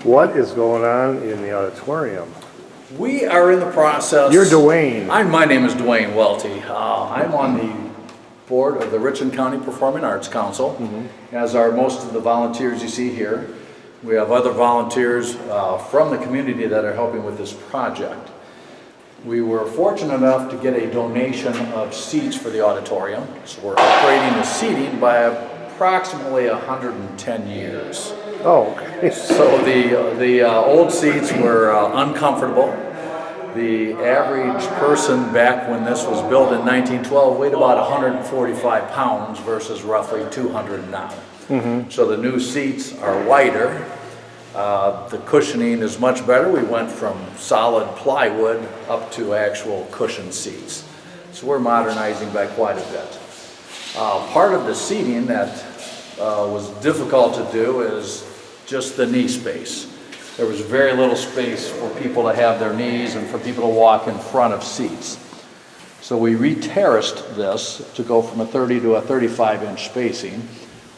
What is going on in the auditorium? We are in the process. You're Dwayne. My name is Dwayne Welty. I'm on the board of the Richland County Performing Arts Council, as are most of the volunteers you see here. We have other volunteers from the community that are helping with this project. We were fortunate enough to get a donation of seats for the auditorium, so we're upgrading the seating by approximately 110 years. Oh, okay. So the old seats were uncomfortable. The average person back when this was built in 1912 weighed about 145 pounds versus roughly 200 now. So the new seats are wider. The cushioning is much better. We went from solid plywood up to actual cushioned seats. So we're modernizing by quite a bit. Part of the seating that was difficult to do is just the knee space. There was very little space for people to have their knees and for people to walk in front of seats. So we re-terraced this to go from a 30 to a 35-inch spacing,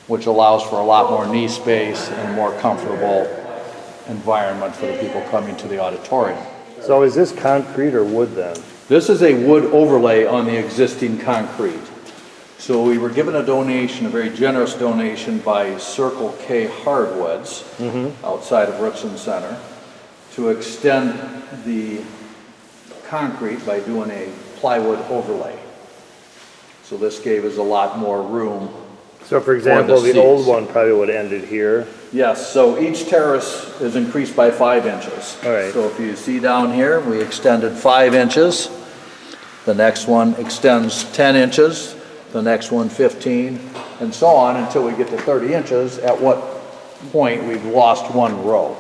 which allows for a lot more knee space and a more comfortable environment for the people coming to the auditorium. So is this concrete or wood then? This is a wood overlay on the existing concrete. So we were given a donation, a very generous donation by Circle K Hardwoods outside of Richland Center to extend the concrete by doing a plywood overlay. So this gave us a lot more room. So for example, the old one probably would have ended here. Yes, so each terrace is increased by 5 inches. All right. So if you see down here, we extended 5 inches. The next one extends 10 inches. The next one 15, and so on until we get to 30 inches, at what point we've lost one row.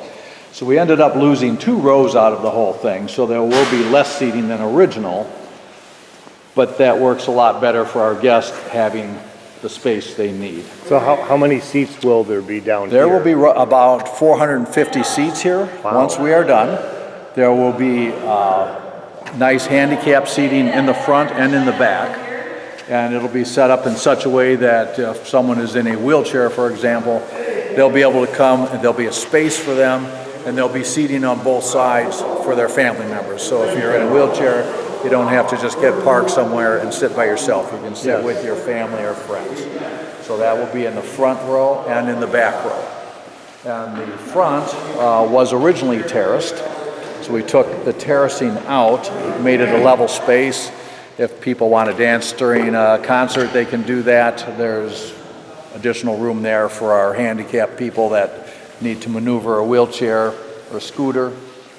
So we ended up losing 2 rows out of the whole thing, so there will be less seating than original, but that works a lot better for our guests having the space they need. So how many seats will there be down There here? will be about 450 seats here. Wow. Once we are done. There will be nice handicap seating in the front and in the back. And it'll be set up in such a way that if someone is in a wheelchair, for example, they'll be able to come and there'll be a space for them and there'll be seating on both sides for their family members. So if you're in a wheelchair, you don't have to just get parked somewhere and sit by yourself. You can sit with your family or friends. So that will be in the front row and in the back row. And the front was originally terraced. So we took the terracing out, made it a level space. If people want to dance during a concert, they can do that. There's additional room there for our handicapped people that need to maneuver a wheelchair or a scooter.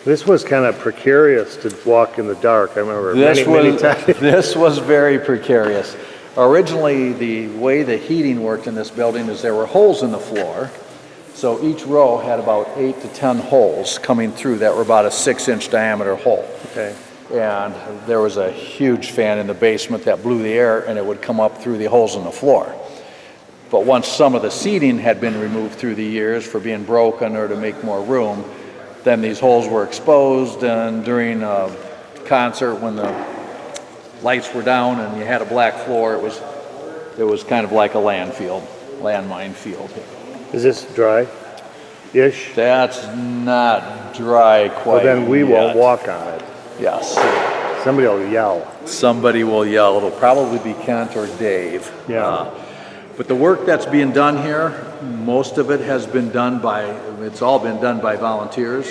This was kind of precarious to walk in the dark. I remember many times. This was very precarious. Originally, the way the heating worked in this building is there were holes in the floor. So each row had about 8 to 10 holes coming through that were about a 6-inch diameter hole. Okay. And there was a huge fan in the basement that blew the air and it would come up through the holes in the floor. But once some of the seating had been removed through the years for being broken or to make more room, then these holes were exposed, and during a concert when the lights were down and you had a black floor, it was kind of like a landmine field. Is this dry-ish? That's not dry quite Well, then we yet. will walk on it. Yes. Somebody will yell. Somebody will yell. It'll probably be Kent or Dave. Yeah. But the work that's being done here, most of it has been done it's all been done by volunteers.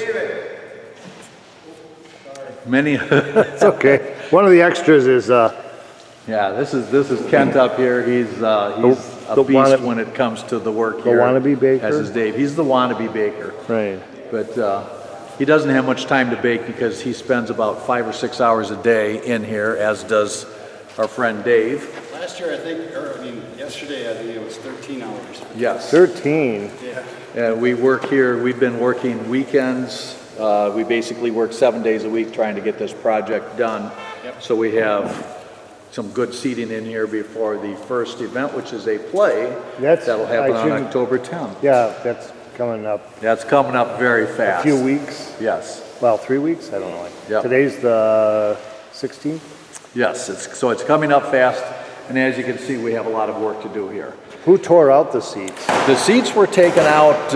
Many. It's okay. One of the extras is Yeah, this is Kent up here. He's a beast when it comes to the work here. The wannabe baker? As is Dave. He's the wannabe baker. right. But he doesn't have much time to bake because he spends about 5 or 6 hours a day in here, as does our friend Dave. Last year, yesterday, I think it was 13 hours. Yes. 13. Yeah. And we work here, we've been working weekends. We basically work 7 days a week trying to get this project done. Yep. So we have some good seating in here before the first event, which is a play. That'll happen on October 10th. Yeah, that's coming up. That's coming up very fast. A few weeks. Yes. Well, 3 weeks? I don't know. Yep. Today's the 16th? Yes, it's coming up fast. And as you can see, we have a lot of work to do here. Who tore out the seats? The seats were taken out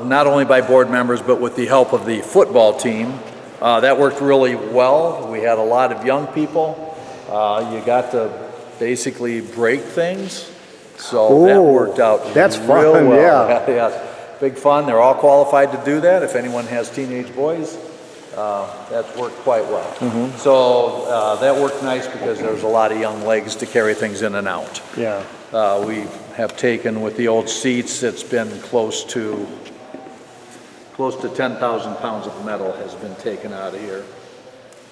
not only by board members, but with the help of the football team. That worked really well. We had a lot of young people. You got to basically break things. So that worked out that's real fun, well. yeah. Yeah, big fun. They're all qualified to do that. If anyone has teenage boys, that's worked quite well. Mm-hmm. So that worked nice because there was a lot of young legs to carry things in and out. Yeah. We have taken with the old seats, it's been close to 10,000 pounds of metal has been taken out of here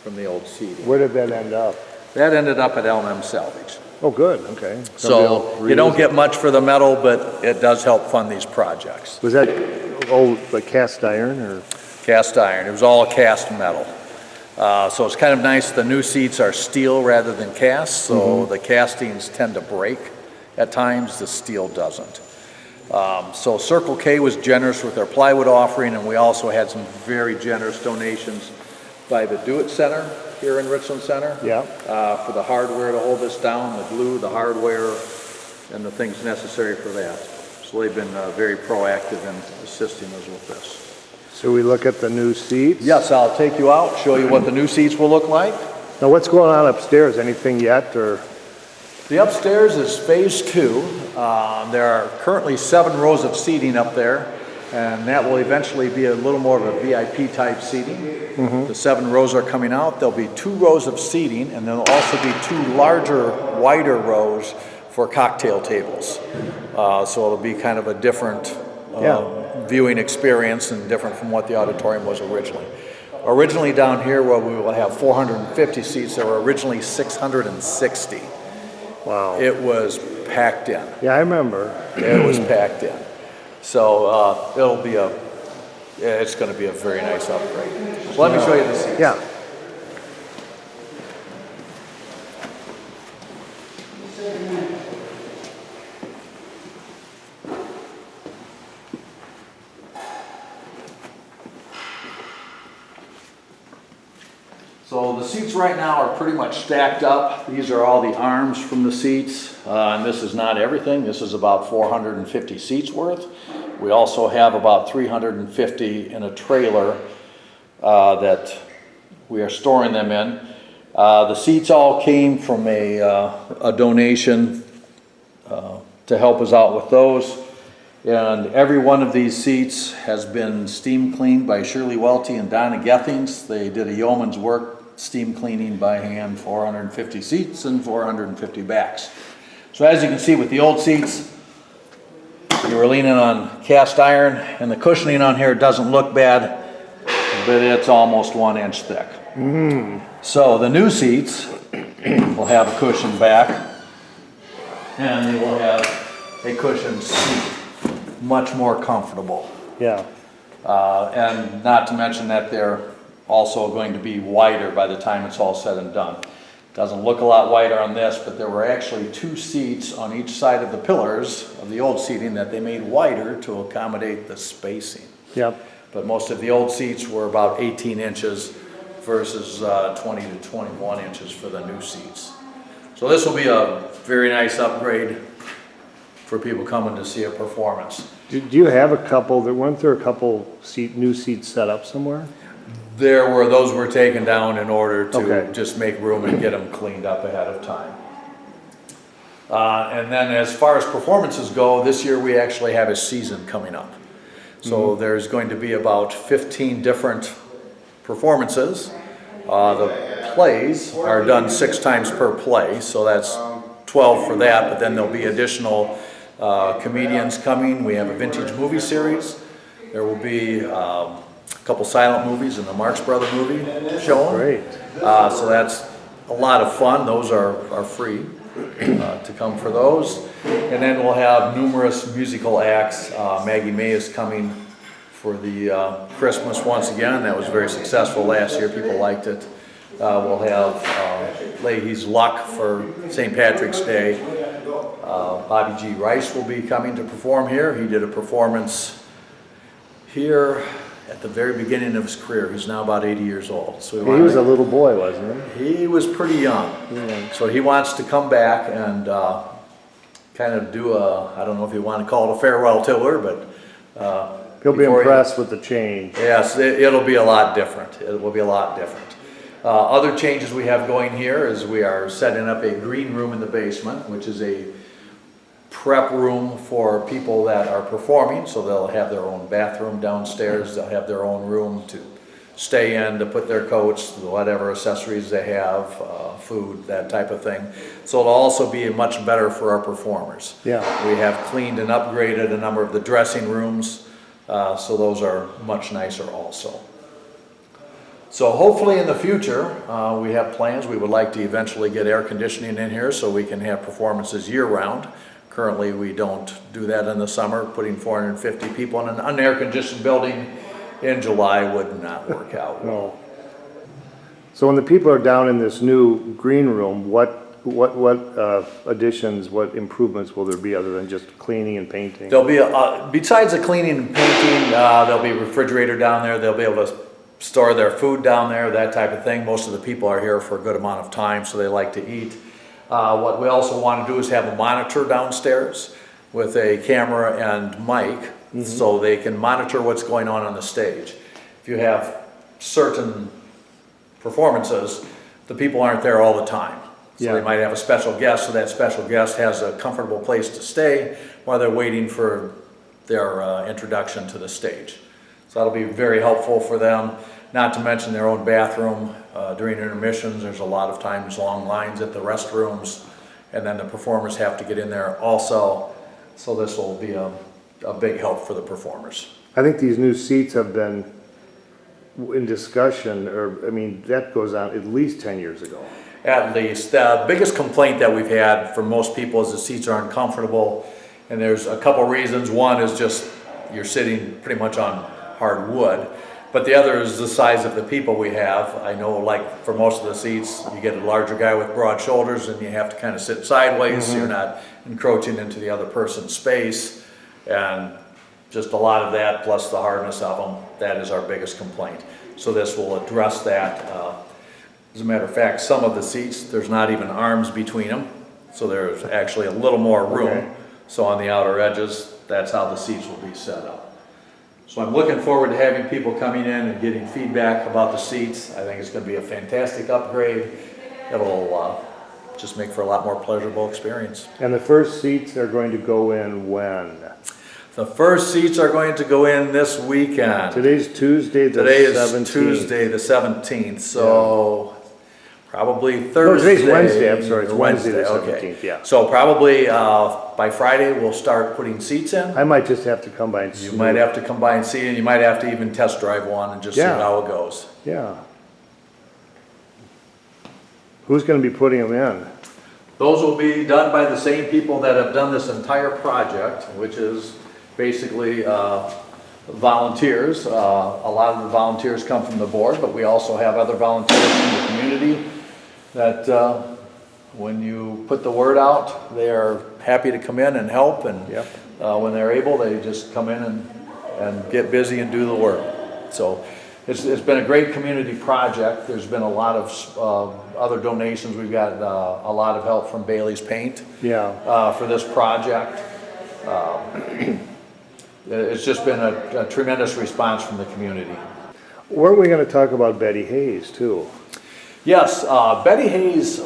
from the old seating. Where did that end up? That ended up at L&M Salvage. Oh, good, okay. So you don't get much for the metal, but it does help fund these projects. Was that old, like cast iron or? Cast iron, it was all cast metal. So it's kind of nice, the new seats are steel rather than cast, so the castings tend to break at times, the steel doesn't. So Circle K was generous with their plywood offering, and we also had some very generous donations by the Do It Center here in Richland Center. Yeah. For the hardware to hold this down, the glue, the hardware, and the things necessary for that. So they've been very proactive in assisting us with this. So we look at the new seats? Yes, I'll take you out, show you what the new seats will look like. Now what's going on upstairs? Anything yet or? The upstairs is phase 2. There are currently 7 rows of seating up there, and that will eventually be a little more of a VIP type seating. The 7 rows are coming out. There'll be 2 rows of seating, and there'll also be 2 larger, wider rows for cocktail tables. So it'll be kind of a different viewing experience and different from what the auditorium was originally. Originally down here where we will have 450 seats, there were originally 660. Wow. It was packed in. Yeah, I remember. It was packed in. So it's going to be a very nice upgrade. So let me show you the seats. Yeah. So the seats right now are pretty much stacked up. These are all the arms from the seats, and this is not everything. This is about 450 seats worth. We also have about 350 in a trailer that we are storing them in. The seats all came from a donation to help us out with those. And every one of these seats has been steam cleaned by Shirley Welty and Donna Gethings. They did a yeoman's work steam cleaning by hand, 450 seats and 450 backs. So as you can see with the old seats, you were leaning on cast iron, and the cushioning on here doesn't look bad, but it's almost 1 inch thick. So the new seats will have a cushioned back, and they will have a cushioned seat, much more comfortable. Yeah. And not to mention that they're also going to be wider by the time it's all said and done. Doesn't look a lot wider on this, but there were actually 2 seats on each side of the pillars of the old seating that they made wider to accommodate the spacing. Yep. But most of the old seats were about 18 inches versus 20 to 21 inches for the new seats. So this will be a very nice upgrade for people coming to see a performance. Do you have a couple, weren't there a couple new seats set up somewhere? Those were taken down in order to Okay. just make room and get them cleaned up ahead of time. And then as far as performances go, this year we actually have a season coming up. So there's going to be about 15 different performances. The plays are done 6 times per play, so that's 12 for that, but then there'll be additional comedians coming. We have a vintage movie series. There will be a couple silent movies and the Marx Brother movie shown. Great. So that's a lot of fun. Those are free to come for those. And then we'll have numerous musical acts. Maggie May is coming for the Christmas once again. That was very successful last year. People liked it. We'll have Leahy's Luck for St. Patrick's Day. Bobby G. Rice will be coming to perform here. He did a performance here at the very beginning of his career. He's now about 80 years old. So He was a little boy, wasn't he? he was pretty young. So he wants to come back and kind of do I don't know if you want to call it a farewell tour, but He'll be impressed with the change. yes, it'll be a lot different. It will be a lot different. Other changes we have going here is we are setting up a green room in the basement, which is a prep room for people that are performing. So they'll have their own bathroom downstairs. They'll have their own room to stay in, to put their coats, whatever accessories they have, food, that type of thing. So it'll also be much better for our performers. Yeah. We have cleaned and upgraded a number of the dressing rooms, so those are much nicer also. So hopefully in the future, we have plans. We would like to eventually get air conditioning in here so we can have performances year-round. Currently, we don't do that in the summer. Putting 450 people in an unair-conditioned building in July would not work out. No. So when the people are down in this new green room, what additions, what improvements will there be other than just cleaning and painting? There'll be, besides the cleaning and painting, there'll be a refrigerator down there. They'll be able to store their food down there, that type of thing. Most of the people are here for a good amount of time, so they like to eat. What we also want to do is have a monitor downstairs with a camera and mic, so they can monitor what's going on the stage. If you have certain performances, the people aren't there all the time. So Yeah. they might have a special guest, so that special guest has a comfortable place to stay while they're waiting for their introduction to the stage. So that'll be very helpful for them, not to mention their own bathroom. During intermissions, there's a lot of times long lines at the restrooms, and then the performers have to get in there also. So this will be a big help for the performers. I think these new seats have been in discussion, or, I mean, that goes on at least 10 years ago. At least. The biggest complaint that we've had from most people is the seats are uncomfortable, and there's a couple reasons. One is just you're sitting pretty much on hard wood, but the other is the size of the people we have. I know, like, for most of the seats, you get a larger guy with broad shoulders and you have to kind of sit sideways, so you're not encroaching into the other person's space, and just a lot of that, plus the hardness of them, that is our biggest complaint. So this will address that. As a matter of fact, some of the seats, there's not even arms between them, so there's actually a little more room. Okay. So on the outer edges, that's how the seats will be set up. So I'm looking forward to having people coming in and getting feedback about the seats. I think it's going to be a fantastic upgrade. It'll just make for a lot more pleasurable experience. And the first seats are going to go in when? The first seats are going to go in this weekend. Today's Tuesday, the 17th. Today is Tuesday, the 17th, so probably Thursday. No, today's Wednesday, I'm sorry, it's or Wednesday the okay. 17th, yeah. So probably by Friday, we'll start putting seats in. I might just have to come by and see. You might have to come by and see, and you might have to even test drive one and just see Yeah. how it goes. Yeah. Who's gonna be putting them in? Those will be done by the same people that have done this entire project, which is basically volunteers. A lot of the volunteers come from the board, but we also have other volunteers from the community that when you put the word out, they are happy to come in and help, and Yep. when they're able, they just come in and get busy and do the work. So it's been a great community project. There's been a lot of other donations. We've got a lot of help from Bailey's Paint for this project. It's just been a tremendous response from the community. Weren't we gonna talk about Betty Hayes too? Yes, Betty Hayes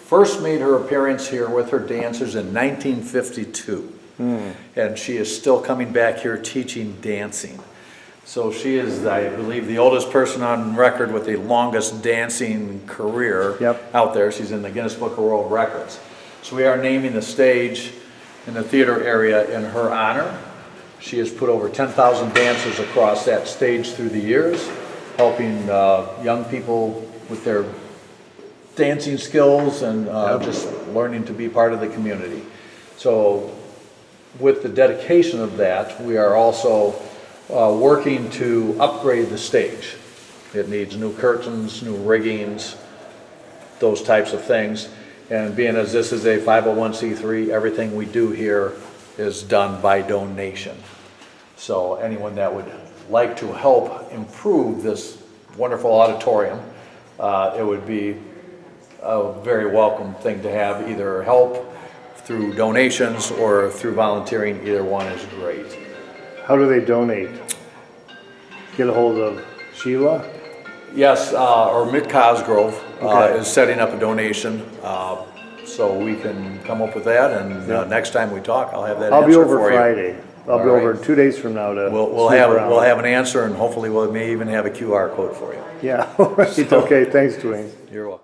first made her appearance here with her dancers in 1952. And she is still coming back here teaching dancing. So she is, I believe, the oldest person on record with the longest dancing career out there. She's in the Guinness Book of World Records. So we are naming the stage in the theater area in her honor. She has put over 10,000 dancers across that stage through the years, helping young people with their dancing skills and just learning to be part of the community. So with the dedication of that, we are also working to upgrade the stage. It needs new curtains, new riggings, those types of things. And being as this is a 501c3, everything we do here is done by donation. So anyone that would like to help improve this wonderful auditorium, it would be a very welcome thing to have, either help through donations or through volunteering, either one is great. How do they donate? Get a hold of Sheila? Yes, or Mick Cosgrove Okay. is setting up a donation, so we can come up with that, and next time we talk, I'll have that I'll be answer over for you. Friday. I'll be All right. over 2 days from now to We'll snoop have around. an answer, and hopefully we may even have a QR code for you. Yeah, all right, okay, thanks Dwayne. You're welcome.